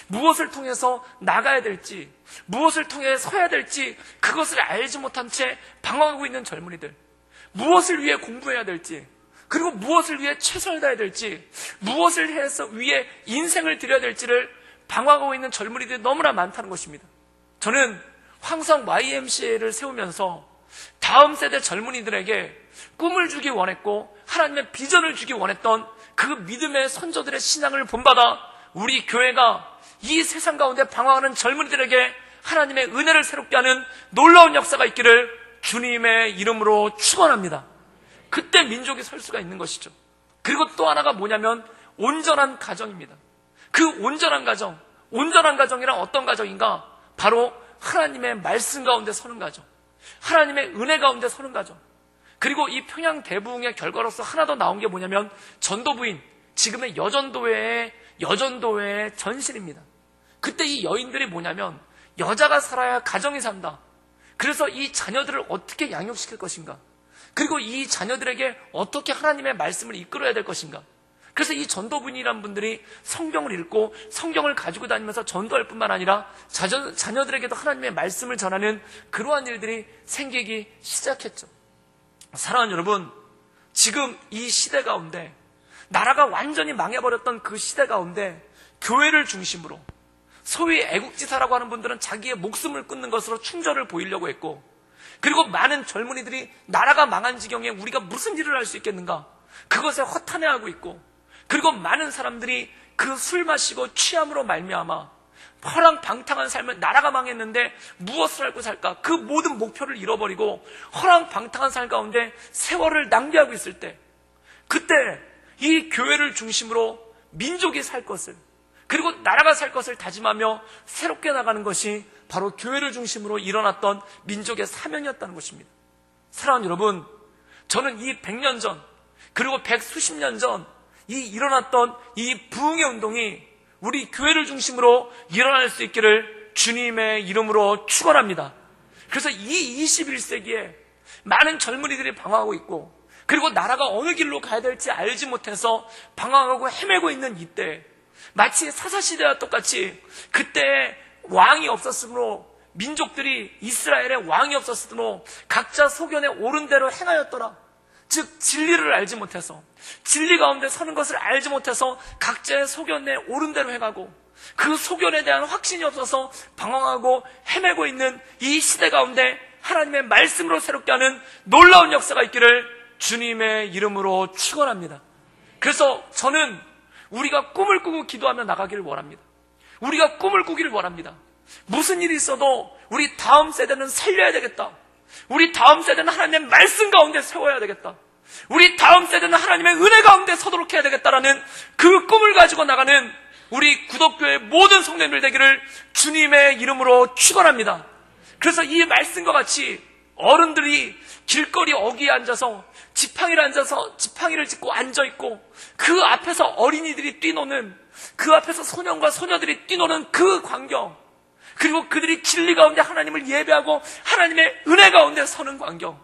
무엇을 통해서 나가야 될지, 무엇을 통해 서야 될지 그것을 알지 못한 채 방황하고 있는 젊은이들, 무엇을 위해 공부해야 될지, 그리고 무엇을 위해 최선을 다해야 될지, 무엇을 해서 위해 인생을 드려야 될지를 방황하고 있는 젊은이들이 너무나 많다는 것입니다. 저는 황성 YMCA를 세우면서 다음 세대 젊은이들에게 꿈을 주기 원했고 하나님의 비전을 주기 원했던 그 믿음의 선조들의 신앙을 본받아 우리 교회가 이 세상 가운데 방황하는 젊은이들에게 하나님의 은혜를 새롭게 하는 놀라운 역사가 있기를 주님의 이름으로 축원합니다. 그때 민족이 설 수가 있는 것이죠. 그리고 또 하나가 뭐냐면 온전한 가정입니다. 그 온전한 가정이란 어떤 가정인가? 바로 하나님의 말씀 가운데 서는 가정, 하나님의 은혜 가운데 서는 가정. 그리고 이 평양 대부흥의 결과로서 하나 더 나온 게 뭐냐면 전도부인, 지금의 여전도회의 전신입니다. 그때 이 여인들이 뭐냐면 여자가 살아야 가정이 산다. 그래서 이 자녀들을 어떻게 양육시킬 것인가? 그리고 이 자녀들에게 어떻게 하나님의 말씀을 이끌어야 될 것인가? 그래서 이 전도부인이란 분들이 성경을 읽고 성경을 가지고 다니면서 전도할 뿐만 아니라 자녀들에게도 하나님의 말씀을 전하는 그러한 일들이 생기기 시작했죠. 사랑하는 여러분, 지금 이 시대 가운데, 나라가 완전히 망해버렸던 그 시대 가운데 교회를 중심으로, 소위 애국지사라고 하는 분들은 자기의 목숨을 끊는 것으로 충절을 보이려고 했고, 그리고 많은 젊은이들이 나라가 망한 지경에 우리가 무슨 일을 할 수 있겠는가, 그것에 허탄해하고 있고, 그리고 많은 사람들이 그 술 마시고 취함으로 말미암아 허랑방탕한 삶을, 나라가 망했는데 무엇을 알고 살까, 그 모든 목표를 잃어버리고 허랑방탕한 삶 가운데 세월을 낭비하고 있을 때, 그때 이 교회를 중심으로 민족이 살 것을, 그리고 나라가 살 것을 다짐하며 새롭게 나가는 것이 바로 교회를 중심으로 일어났던 민족의 사명이었다는 것입니다. 사랑하는 여러분, 저는 이 100년 전, 그리고 100수십 년 전 이 일어났던 이 부흥의 운동이 우리 교회를 중심으로 일어날 수 있기를 주님의 이름으로 축원합니다. 그래서 이 21세기에 많은 젊은이들이 방황하고 있고, 그리고 나라가 어느 길로 가야 될지 알지 못해서 방황하고 헤매고 있는 이때, 마치 사사시대와 똑같이 그때 왕이 없었으므로, 민족들이 이스라엘에 왕이 없었으므로 각자 소견에 옳은 대로 행하였더라. 즉 진리를 알지 못해서, 진리 가운데 서는 것을 알지 못해서 각자의 소견에 옳은 대로 행하고, 그 소견에 대한 확신이 없어서 방황하고 헤매고 있는 이 시대 가운데 하나님의 말씀으로 새롭게 하는 놀라운 역사가 있기를 주님의 이름으로 축원합니다. 그래서 저는 우리가 꿈을 꾸고 기도하며 나가기를 원합니다. 우리가 꿈을 꾸기를 원합니다. 무슨 일이 있어도 우리 다음 세대는 살려야 되겠다. 우리 다음 세대는 하나님의 말씀 가운데 세워야 되겠다. 우리 다음 세대는 하나님의 은혜 가운데 서도록 해야 되겠다라는 그 꿈을 가지고 나가는 우리 구독교회 모든 성도님들 되기를 주님의 이름으로 축원합니다. 그래서 이 말씀과 같이 어른들이 길거리 어귀에 앉아서 지팡이를 짚고 앉아있고, 그 앞에서 어린이들이 뛰노는, 그 앞에서 소년과 소녀들이 뛰노는 그 광경, 그리고 그들이 진리 가운데 하나님을 예배하고 하나님의 은혜 가운데 서는 광경,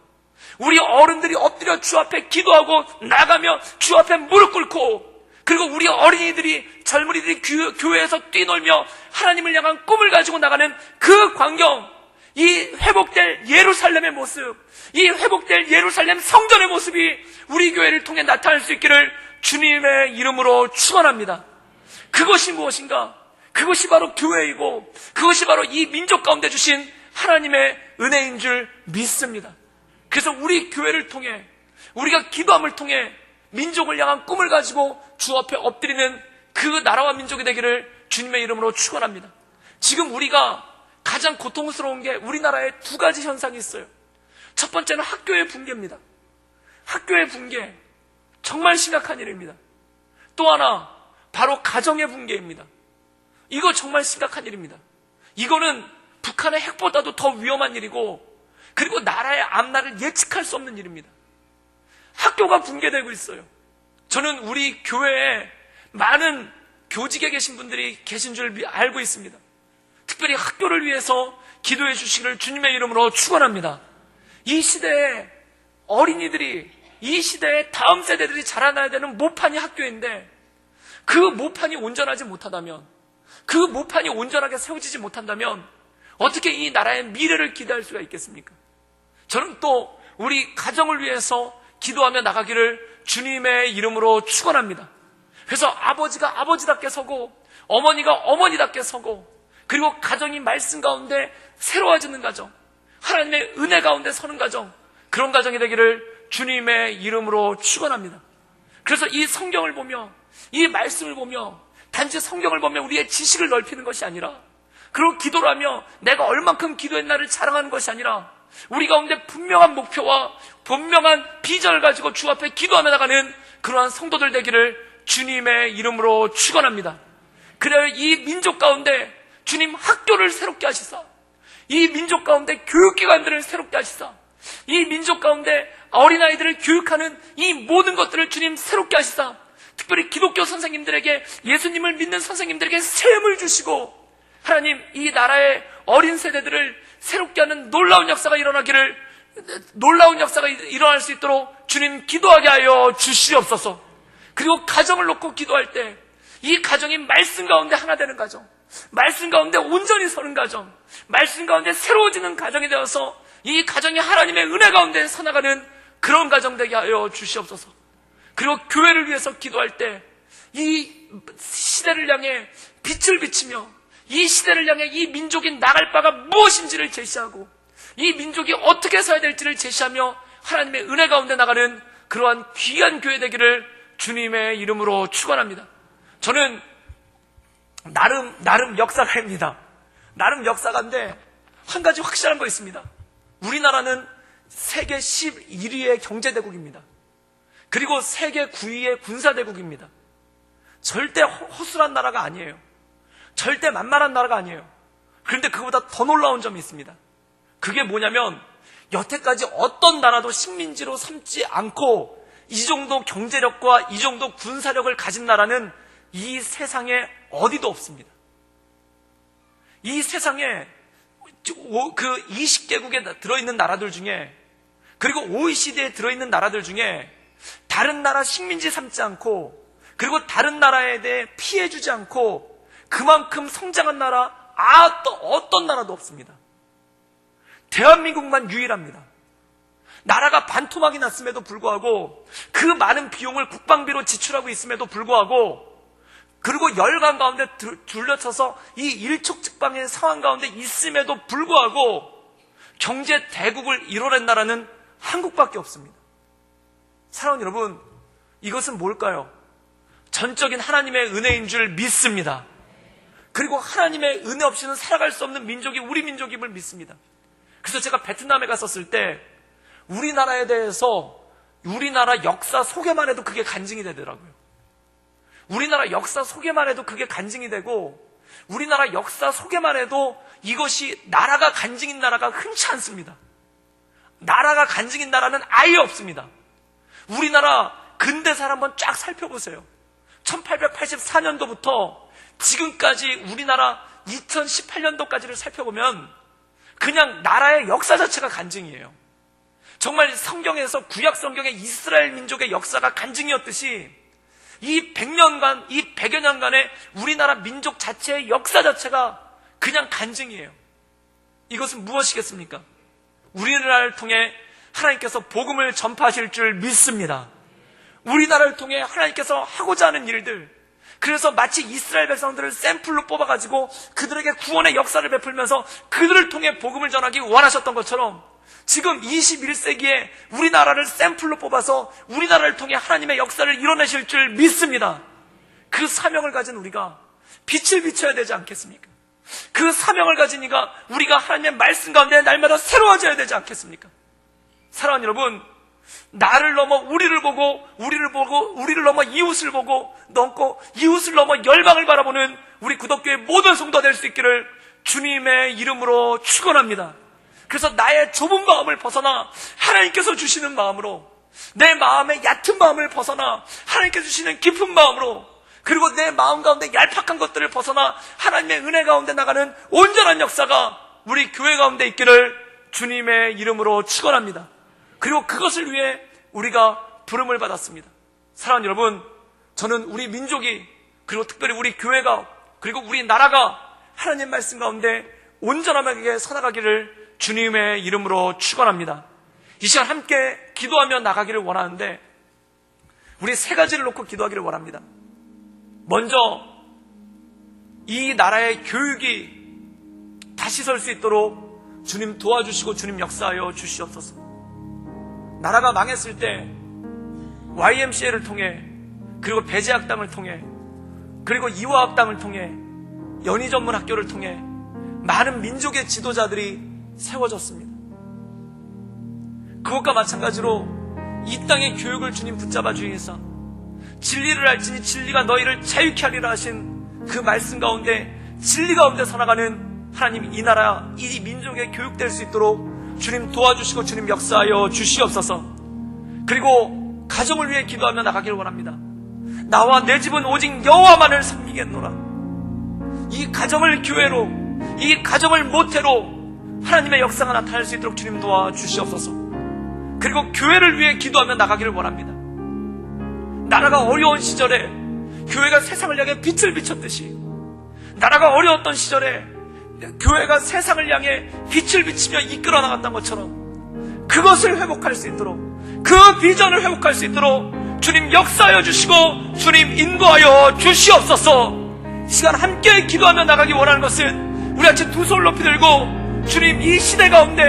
우리 어른들이 엎드려 주 앞에 기도하고 나가며 주 앞에 무릎 꿇고, 그리고 우리 어린이들이, 젊은이들이 교회에서 뛰놀며 하나님을 향한 꿈을 가지고 나가는 그 광경, 이 회복될 예루살렘의 모습, 이 회복될 예루살렘 성전의 모습이 우리 교회를 통해 나타날 수 있기를 주님의 이름으로 축원합니다. 그것이 무엇인가? 그것이 바로 교회이고, 그것이 바로 이 민족 가운데 주신 하나님의 은혜인 줄 믿습니다. 그래서 우리 교회를 통해, 우리가 기도함을 통해 민족을 향한 꿈을 가지고 주 앞에 엎드리는 그 나라와 민족이 되기를 주님의 이름으로 축원합니다. 지금 우리가 가장 고통스러운 게 우리나라에 두 가지 현상이 있어요. 첫 번째는 학교의 붕괴입니다. 학교의 붕괴, 정말 심각한 일입니다. 또 하나, 바로 가정의 붕괴입니다. 이거 정말 심각한 일입니다. 이거는 북한의 핵보다도 더 위험한 일이고, 그리고 나라의 앞날을 예측할 수 없는 일입니다. 학교가 붕괴되고 있어요. 저는 우리 교회에 많은 교직에 계신 분들이 계신 줄 알고 있습니다. 특별히 학교를 위해서 기도해 주시기를 주님의 이름으로 축원합니다. 이 시대에 어린이들이, 이 시대에 다음 세대들이 자라나야 되는 모판이 학교인데, 그 모판이 온전하지 못하다면, 그 모판이 온전하게 세워지지 못한다면 어떻게 이 나라의 미래를 기대할 수가 있겠습니까? 저는 또 우리 가정을 위해서 기도하며 나가기를 주님의 이름으로 축원합니다. 그래서 아버지가 아버지답게 서고, 어머니가 어머니답게 서고, 그리고 가정이 말씀 가운데 새로워지는 가정, 하나님의 은혜 가운데 서는 가정, 그런 가정이 되기를 주님의 이름으로 축원합니다. 그래서 이 성경을 보며, 이 말씀을 보며, 단지 성경을 보며 우리의 지식을 넓히는 것이 아니라, 그리고 기도를 하며 내가 얼만큼 기도했나를 자랑하는 것이 아니라, 우리 가운데 분명한 목표와 분명한 비전을 가지고 주 앞에 기도하며 나가는 그러한 성도들 되기를 주님의 이름으로 축원합니다. 그래야 이 민족 가운데 주님 학교를 새롭게 하시사, 이 민족 가운데 교육기관들을 새롭게 하시사, 이 민족 가운데 어린아이들을 교육하는 이 모든 것들을 주님 새롭게 하시사, 특별히 기독교 선생님들에게, 예수님을 믿는 선생님들에게 세움을 주시고, 하나님 이 나라의 어린 세대들을 새롭게 하는 놀라운 역사가 일어날 수 있도록 주님 기도하게 하여 주시옵소서. 그리고 가정을 놓고 기도할 때 이 가정이 말씀 가운데 하나 되는 가정, 말씀 가운데 온전히 서는 가정, 말씀 가운데 새로워지는 가정이 되어서 이 가정이 하나님의 은혜 가운데 서나가는 그런 가정 되게 하여 주시옵소서. 그리고 교회를 위해서 기도할 때 이 시대를 향해 빛을 비치며, 이 시대를 향해 이 민족이 나갈 바가 무엇인지를 제시하고, 이 민족이 어떻게 서야 될지를 제시하며 하나님의 은혜 가운데 나가는 그러한 귀한 교회 되기를 주님의 이름으로 축원합니다. 저는 나름 역사가입니다. 나름 역사가인데 한 가지 확실한 거 있습니다. 우리나라는 세계 11위의 경제대국입니다. 그리고 세계 9위의 군사대국입니다. 절대 허술한 나라가 아니에요. 절대 만만한 나라가 아니에요. 그런데 그거보다 더 놀라운 점이 있습니다. 그게 뭐냐면, 여태까지 어떤 나라도 식민지로 삼지 않고 이 정도 경제력과 이 정도 군사력을 가진 나라는 이 세상에 어디도 없습니다. 이 세상에 그 20개국에 들어있는 나라들 중에, 그리고 OECD에 들어있는 나라들 중에 다른 나라 식민지 삼지 않고, 그리고 다른 나라에 대해 피해주지 않고 그만큼 성장한 나라 어떤 나라도 없습니다. 대한민국만 유일합니다. 나라가 반토막이 났음에도 불구하고, 그 많은 비용을 국방비로 지출하고 있음에도 불구하고, 그리고 열강 가운데 둘러쳐서 이 일촉즉발의 상황 가운데 있음에도 불구하고 경제 대국을 이뤄낸 나라는 한국밖에 없습니다. 사랑하는 여러분, 이것은 뭘까요? 전적인 하나님의 은혜인 줄 믿습니다. 그리고 하나님의 은혜 없이는 살아갈 수 없는 민족이 우리 민족임을 믿습니다. 그래서 제가 베트남에 갔었을 때 우리나라에 대해서, 우리나라 역사 소개만 해도 그게 간증이 되더라고요. 우리나라 역사 소개만 해도 그게 간증이 되고, 우리나라 역사 소개만 해도 이것이 나라가 간증인 나라가 흔치 않습니다. 나라가 간증인 나라는 아예 없습니다. 우리나라 근대사를 한번 쫙 살펴보세요. 1884년도부터 지금까지 우리나라 2018년도까지를 살펴보면 그냥 나라의 역사 자체가 간증이에요. 정말 성경에서, 구약 성경의 이스라엘 민족의 역사가 간증이었듯이 이 100년간, 이 100여 년간의 우리나라 민족 자체의 역사 자체가 그냥 간증이에요. 이것은 무엇이겠습니까? 우리나라를 통해 하나님께서 복음을 전파하실 줄 믿습니다. 우리나라를 통해 하나님께서 하고자 하는 일들, 그래서 마치 이스라엘 백성들을 샘플로 뽑아가지고 그들에게 구원의 역사를 베풀면서 그들을 통해 복음을 전하기 원하셨던 것처럼, 지금 21세기에 우리나라를 샘플로 뽑아서 우리나라를 통해 하나님의 역사를 이뤄내실 줄 믿습니다. 그 사명을 가진 우리가 빛을 비춰야 되지 않겠습니까? 그 사명을 가진 우리가 하나님의 말씀 가운데 날마다 새로워져야 되지 않겠습니까? 사랑하는 여러분, 나를 넘어 우리를 보고, 우리를 넘어 이웃을 보고, 이웃을 넘어 열방을 바라보는 우리 구독교의 모든 성도가 될 수 있기를 주님의 이름으로 축원합니다. 그래서 나의 좁은 마음을 벗어나 하나님께서 주시는 마음으로, 내 마음의 얕은 마음을 벗어나 하나님께서 주시는 깊은 마음으로, 그리고 내 마음 가운데 얄팍한 것들을 벗어나 하나님의 은혜 가운데 나가는 온전한 역사가 우리 교회 가운데 있기를 주님의 이름으로 축원합니다. 그리고 그것을 위해 우리가 부름을 받았습니다. 사랑하는 여러분, 저는 우리 민족이, 그리고 특별히 우리 교회가, 그리고 우리 나라가 하나님 말씀 가운데 온전하게 서나가기를 주님의 이름으로 축원합니다. 이 시간 함께 기도하며 나가기를 원하는데, 우리 세 가지를 놓고 기도하기를 원합니다. 먼저 이 나라의 교육이 다시 설 수 있도록 주님 도와주시고 주님 역사하여 주시옵소서. 나라가 망했을 때 YMCA를 통해, 그리고 배제학당을 통해, 그리고 이화학당을 통해, 연희전문학교를 통해 많은 민족의 지도자들이 세워졌습니다. 그것과 마찬가지로 이 땅의 교육을 주님 붙잡아 주셔서 진리를 알지니 진리가 너희를 자유케 하리라 하신 그 말씀 가운데, 진리 가운데 살아가는 하나님, 이 나라, 이 민족의 교육될 수 있도록 주님 도와주시고 주님 역사하여 주시옵소서. 그리고 가정을 위해 기도하며 나가길 원합니다. 나와 내 집은 오직 여호와만을 섬기겠노라. 이 가정을 교회로, 이 가정을 모태로 하나님의 역사가 나타날 수 있도록 주님 도와주시옵소서. 그리고 교회를 위해 기도하며 나가기를 원합니다. 나라가 어려운 시절에 교회가 세상을 향해 빛을 비췄듯이, 나라가 어려웠던 시절에 교회가 세상을 향해 빛을 비치며 이끌어 나갔던 것처럼 그것을 회복할 수 있도록, 그 비전을 회복할 수 있도록 주님 역사하여 주시고 주님 인도하여 주시옵소서. 시간 함께 기도하며 나가기 원하는 것은 우리 같이 두 손을 높이 들고 주님, 이 시대 가운데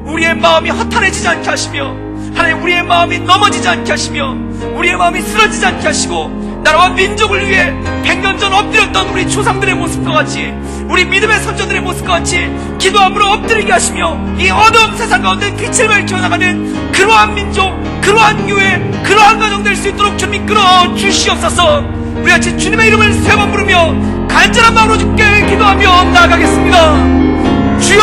우리의 마음이 허탄해지지 않게 하시며, 하나님 우리의 마음이 넘어지지 않게 하시며, 우리의 마음이 쓰러지지 않게 하시고, 나라와 민족을 위해 100년 전 엎드렸던 우리 조상들의 모습과 같이, 우리 믿음의 선조들의 모습과 같이 기도함으로 엎드리게 하시며, 이 어두운 세상 가운데 빛을 밝혀나가는 그러한 민족, 그러한 교회, 그러한 가정 될 수 있도록 주님 이끌어 주시옵소서. 우리 같이 주님의 이름을 세 번 부르며 간절한 마음으로 주께 기도하며 나아가겠습니다. 주여!